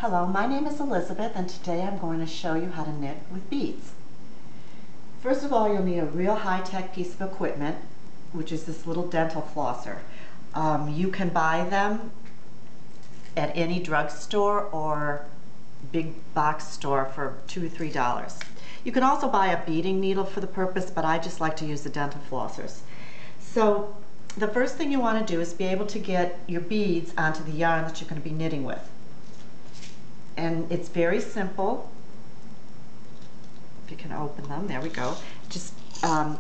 Hello, my name is Elizabeth and today I'm going to show you how to knit with beads. First of all, you'll need a real high-tech piece of equipment, which is this little dental flosser. You can buy them at any drugstore or big box store for $2 or $3. You can also buy a beading needle for the purpose, but I just like to use the dental flossers. So the first thing you want to do is be able to get your beads onto the yarn that you're going to be knitting with. And it's very simple. If you can open them, there we go. Just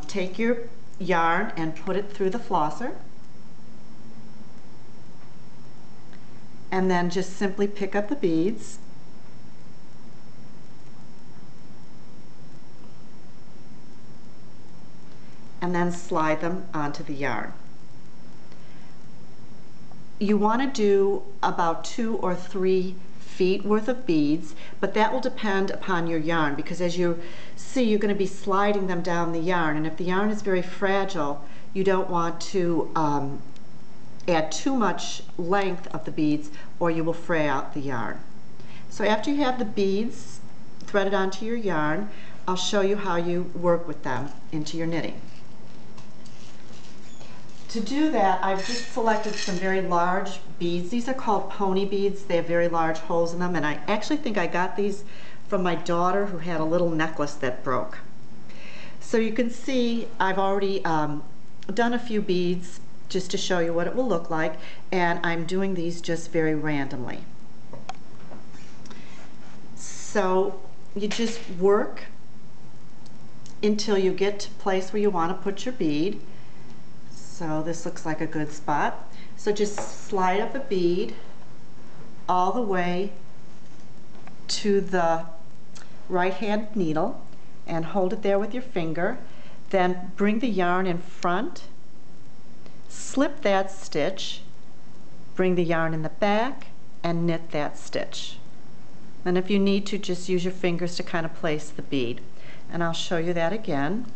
take your yarn and put it through the flosser. And then just simply pick up the beads. And then slide them onto the yarn. You want to do about 2 or 3 feet worth of beads, but that will depend upon your yarn, because as you see, you're going to be sliding them down the yarn, and if the yarn is very fragile, you don't want to add too much length of the beads or you will fray out the yarn. So after you have the beads threaded onto your yarn, I'll show you how you work with them into your knitting. To do that, I've just selected some very large beads. These are called pony beads. They have very large holes in them, and I actually think I got these from my daughter who had a little necklace that broke. So you can see I've already done a few beads just to show you what it will look like, and I'm doing these just very randomly. So you just work until you get to a place where you want to put your bead. So this looks like a good spot. So just slide up a bead all the way to the right hand needle and hold it there with your finger. Then bring the yarn in front, slip that stitch, bring the yarn in the back, and knit that stitch. And if you need to, just use your fingers to kind of place the bead. And I'll show you that again.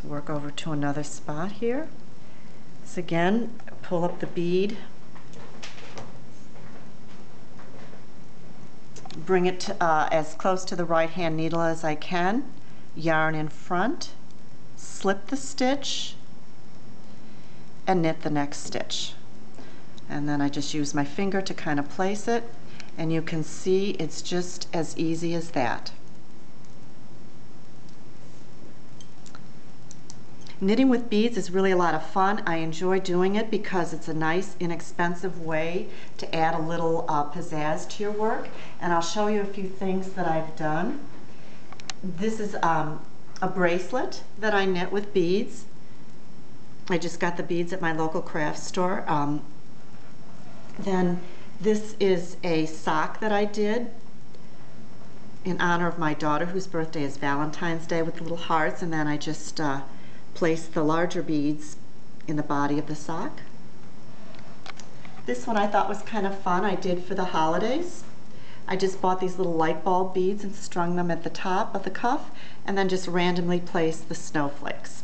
Work over to another spot here. So again, pull up the bead, bring it to, as close to the right hand needle as I can, yarn in front, slip the stitch, and knit the next stitch. And then I just use my finger to kind of place it, and you can see it's just as easy as that. Knitting with beads is really a lot of fun. I enjoy doing it because it's a nice, inexpensive way to add a little pizzazz to your work. And I'll show you a few things that I've done. This is a bracelet that I knit with beads. I just got the beads at my local craft store. Then this is a sock that I did in honor of my daughter, whose birthday is Valentine's Day, with little hearts, and then I just place the larger beads in the body of the sock. This one I thought was kind of fun. I did for the holidays. I just bought these little light bulb beads and strung them at the top of the cuff, and then just randomly placed the snowflakes.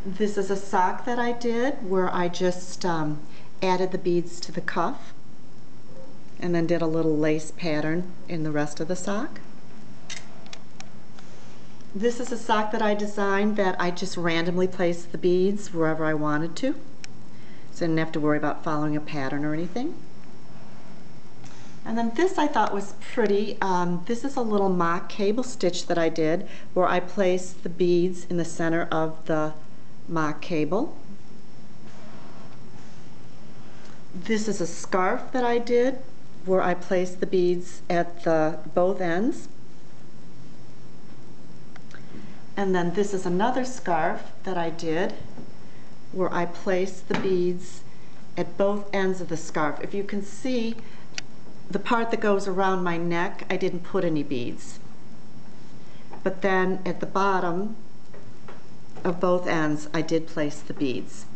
This is a sock that I did where I just added the beads to the cuff and then did a little lace pattern in the rest of the sock. This is a sock that I designed that I just randomly placed the beads wherever I wanted to. So I didn't have to worry about following a pattern or anything. And then this I thought was pretty. This is a little mock cable stitch that I did where I placed the beads in the center of the mock cable. This is a scarf that I did where I placed the beads at both ends. And then this is another scarf that I did where I placed the beads at both ends of the scarf. If you can see the part that goes around my neck, I didn't put any beads. But then at the bottom of both ends, I did place the beads.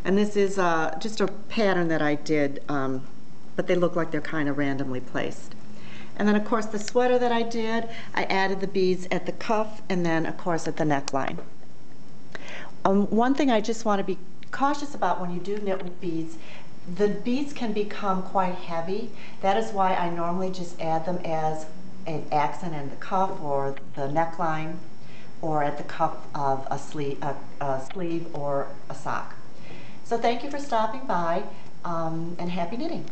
And this is just a pattern that I did, but they look like they're kind of randomly placed. And then of course the sweater that I did, I added the beads at the cuff and then of course at the neckline. One thing I just want to be cautious about when you do knit with beads The beads can become quite heavy. That is why I normally just add them as an accent in the cuff or the neckline, or at the cuff of a sleeve or a sock. So thank you for stopping by, and happy knitting.